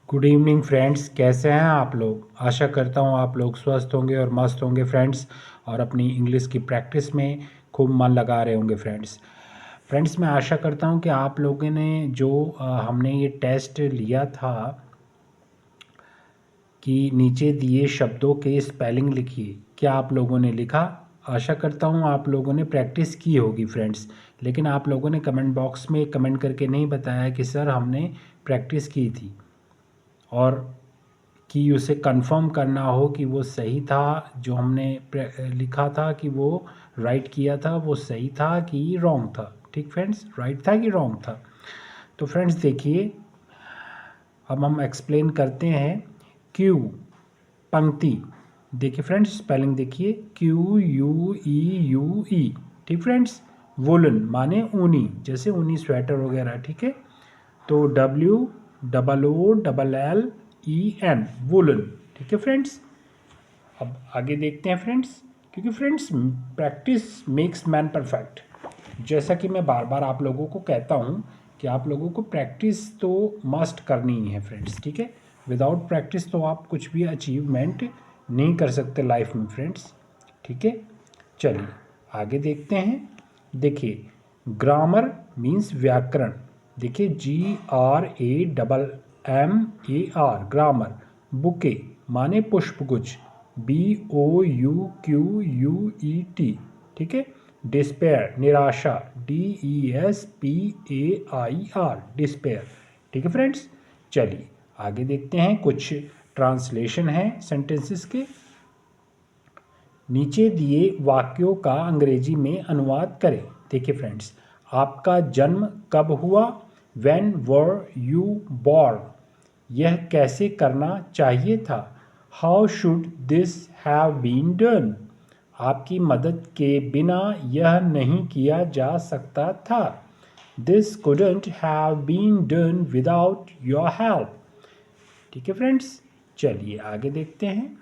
Good evening friends, कैसे हैं आप लोग। आशा करता हूं आप लोग स्वस्थ होंगे और मस्त होंगे फ्रेंड्स, और अपनी इंग्लिश की प्रैक्टिस में खूब मन लगा रहे होंगे फ्रेंड्स मैं आशा करता हूं कि आप लोगों ने जो हमने ये टेस्ट लिया था कि नीचे दिए शब्दों के स्पेलिंग लिखिए, क्या आप लोगों ने लिखा। आशा करता हूँ आप लोगों ने प्रैक्टिस की होगी फ्रेंड्स, लेकिन आप लोगों ने कमेंट बॉक्स में कमेंट करके नहीं बताया कि सर हमने प्रैक्टिस की थी, और कि उसे कंफर्म करना हो कि वो सही था, जो हमने लिखा था कि वो राइट किया था वो सही था कि रॉन्ग था। ठीक फ्रेंड्स, राइट था कि रॉन्ग था। तो फ्रेंड्स देखिए, अब हम एक्सप्लेन करते हैं। क्यू पंक्ति, देखिए फ्रेंड्स स्पेलिंग देखिए, QUEUE। ठीक फ्रेंड्स, वुलन माने ऊनी, जैसे ऊनी स्वेटर वगैरह। ठीक है, तो WOOLLEN वुलन। ठीक है फ्रेंड्स, अब आगे देखते हैं फ्रेंड्स, क्योंकि friends practice makes man perfect. जैसा कि मैं बार बार आप लोगों को कहता हूँ कि आप लोगों को प्रैक्टिस तो मस्ट करनी ही है फ्रेंड्स। ठीक है, विदाउट प्रैक्टिस तो आप कुछ भी अचीवमेंट नहीं कर सकते लाइफ में फ्रेंड्स। ठीक है, चलिए आगे देखते हैं। देखिए, ग्रामर मीन्स व्याकरण। देखिए GRAMMAR, ग्रामर। बुके माने पुष्पगुच्छ, BOUQUET। ठीक है, डिस्पेयर निराशा, DESPAIR, डिस्पेयर। ठीक है फ्रेंड्स, चलिए आगे देखते हैं। कुछ ट्रांसलेशन है सेंटेंसेस के। नीचे दिए वाक्यों का अंग्रेजी में अनुवाद करें। देखिए फ्रेंड्स, आपका जन्म कब हुआ, When were you born। यह कैसे करना चाहिए था, How should this have been done। आपकी मदद के बिना यह नहीं किया जा सकता था, This couldn't have been done without your help। ठीक है फ्रेंड्स, चलिए आगे देखते हैं।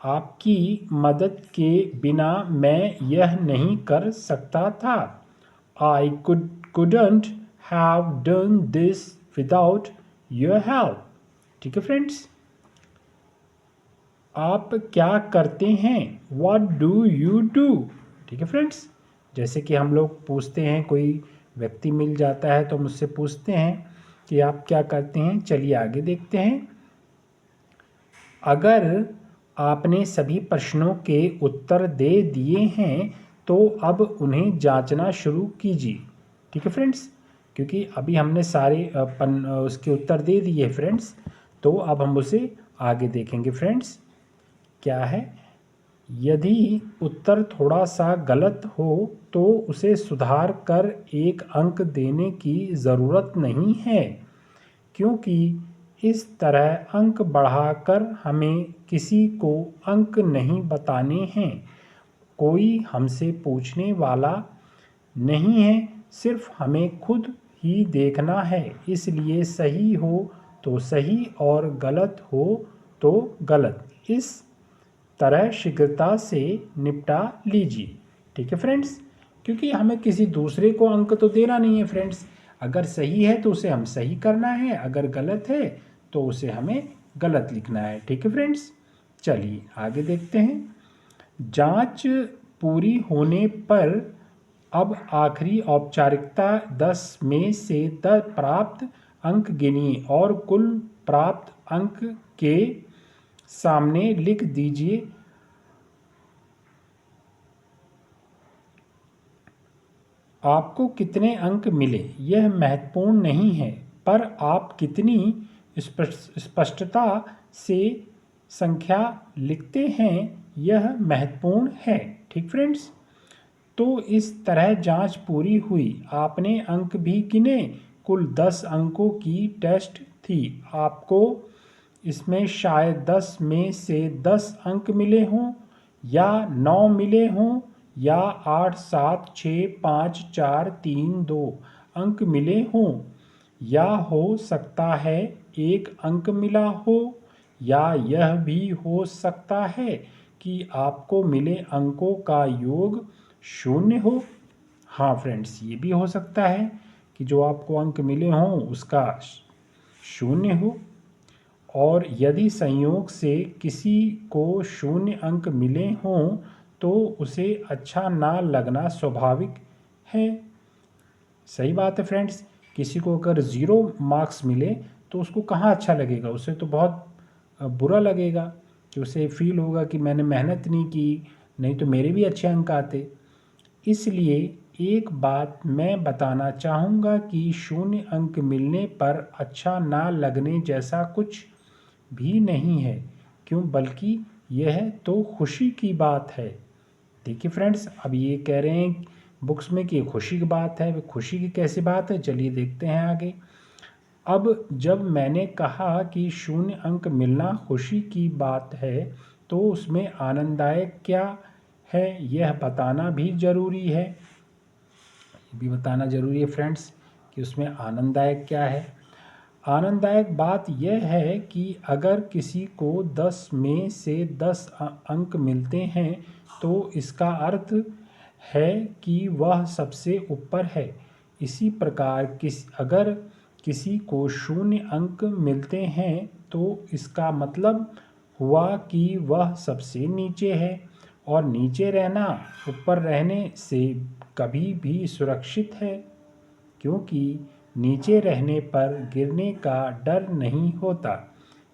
आपकी मदद के बिना मैं यह नहीं कर सकता था, I couldn't have done this without your help। ठीक है फ्रेंड्स, आप क्या करते हैं, What do you do। ठीक है फ्रेंड्स, जैसे कि हम लोग पूछते हैं, कोई व्यक्ति मिल जाता है तो मुझसे पूछते हैं कि आप क्या करते हैं। चलिए आगे देखते हैं। अगर आपने सभी प्रश्नों के उत्तर दे दिए हैं तो अब उन्हें जांचना शुरू कीजिए। ठीक है फ्रेंड्स, क्योंकि अभी हमने सारे उसके उत्तर दे दिए फ्रेंड्स, तो अब हम उसे आगे देखेंगे फ्रेंड्स। क्या है, यदि उत्तर थोड़ा सा गलत हो तो उसे सुधार कर 1 अंक देने की ज़रूरत नहीं है, क्योंकि इस तरह अंक बढ़ाकर हमें किसी को अंक नहीं बताने हैं। कोई हमसे पूछने वाला नहीं है, सिर्फ हमें खुद ही देखना है। इसलिए सही हो तो सही और गलत हो तो गलत, इस तरह शीघ्रता से निपटा लीजिए। ठीक है फ्रेंड्स, क्योंकि हमें किसी दूसरे को अंक तो देना नहीं है फ्रेंड्स। अगर सही है तो उसे हम सही करना है, अगर गलत है तो उसे हमें गलत लिखना है। ठीक है फ्रेंड्स, चलिए आगे देखते हैं। जांच पूरी होने पर अब आखिरी औपचारिकता 10 में से 10 प्राप्त अंक गिनिए और कुल प्राप्त अंक के सामने लिख दीजिए। आपको कितने अंक मिले यह महत्वपूर्ण नहीं है, पर आप कितनी स्पष्टता से संख्या लिखते हैं यह महत्वपूर्ण है। ठीक फ्रेंड्स, तो इस तरह जांच पूरी हुई, आपने अंक भी गिने। कुल 10 अंकों की टेस्ट थी। आपको इसमें शायद 10 में से 10 अंक मिले हों, या 9 मिले हों, या 8 7 6 5 4 3 2 अंक मिले हों, या हो सकता है 1 अंक मिला हो, या यह भी हो सकता है कि आपको मिले अंकों का योग 0 हो। हाँ फ्रेंड्स, ये भी हो सकता है कि जो आपको अंक मिले हों उसका 0 हो। और यदि संयोग से किसी को 0 अंक मिले हों तो उसे अच्छा ना लगना स्वाभाविक है। सही बात है फ्रेंड्स। किसी को अगर 0 मार्क्स मिले तो उसको कहाँ अच्छा लगेगा, उसे तो बहुत बुरा लगेगा कि उसे फील होगा कि मैंने मेहनत नहीं की, नहीं तो मेरे भी अच्छे अंक आते। इसलिए एक बात मैं बताना चाहूँगा कि 0 अंक मिलने पर अच्छा ना लगने जैसा कुछ भी नहीं है, क्यों, बल्कि यह तो खुशी की बात है। देखिए फ्रेंड्स, अब ये कह रहे हैं बुक्स में कि खुशी की बात है। खुशी की कैसी बात है, चलिए देखते हैं आगे। अब जब मैंने कहा कि 0 अंक मिलना खुशी की बात है तो उसमें आनंददायक क्या है यह बताना भी ज़रूरी है। ये भी बताना ज़रूरी है फ्रेंड्स कि उसमें आनंददायक क्या है। आनंददायक बात यह है कि अगर किसी को 10 में से 10 अंक मिलते हैं तो इसका अर्थ है कि वह सबसे ऊपर है। इसी प्रकार अगर किसी को 0 अंक मिलते हैं तो इसका मतलब हुआ कि वह सबसे नीचे है, और नीचे रहना ऊपर रहने से कभी भी सुरक्षित है, क्योंकि नीचे रहने पर गिरने का डर नहीं होता।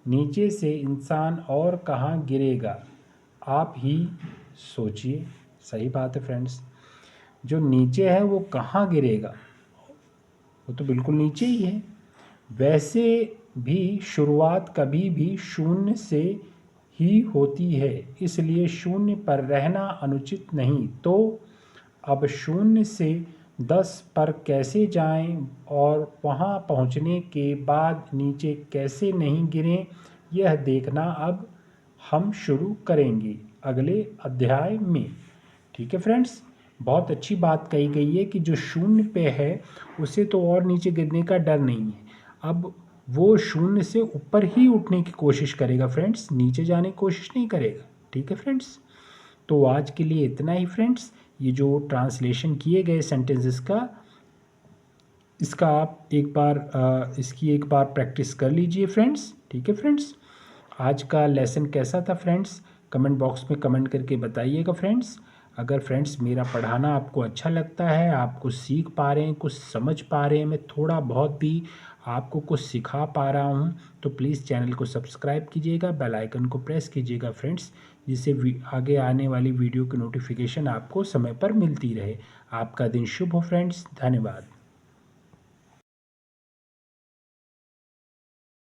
नीचे से इंसान और कहाँ गिरेगा, आप ही सोचिए। सही बात है फ्रेंड्स, जो नीचे है वो कहाँ गिरेगा, वो तो बिल्कुल नीचे ही है। वैसे भी शुरुआत कभी भी 0 से ही होती है, इसलिए 0 पर रहना अनुचित नहीं। तो अब 0 से 10 पर कैसे जाएं और वहां पहुंचने के बाद नीचे कैसे नहीं गिरें, यह देखना अब हम शुरू करेंगे अगले अध्याय में। ठीक है फ्रेंड्स, बहुत अच्छी बात कही गई है कि जो 0 पे है उसे तो और नीचे गिरने का डर नहीं है। अब वो 0 से ऊपर ही उठने की कोशिश करेगा फ्रेंड्स, नीचे जाने की कोशिश नहीं करेगा। ठीक है फ्रेंड्स, तो आज के लिए इतना ही फ्रेंड्स। ये जो ट्रांसलेशन किए गए सेंटेंसेस का, इसका आप इसकी एक बार प्रैक्टिस कर लीजिए फ्रेंड्स। ठीक है फ्रेंड्स, आज का लेसन कैसा था फ्रेंड्स, कमेंट बॉक्स में कमेंट करके बताइएगा फ्रेंड्स। अगर फ्रेंड्स मेरा पढ़ाना आपको अच्छा लगता है, आप कुछ सीख पा रहे हैं, कुछ समझ पा रहे हैं, मैं थोड़ा बहुत भी आपको कुछ सिखा पा रहा हूं, तो प्लीज़ चैनल को सब्सक्राइब कीजिएगा, बेल आइकन को प्रेस कीजिएगा फ्रेंड्स, जिससे आगे आने वाली वीडियो की नोटिफिकेशन आपको समय पर मिलती रहे। आपका दिन शुभ हो फ्रेंड्स, धन्यवाद।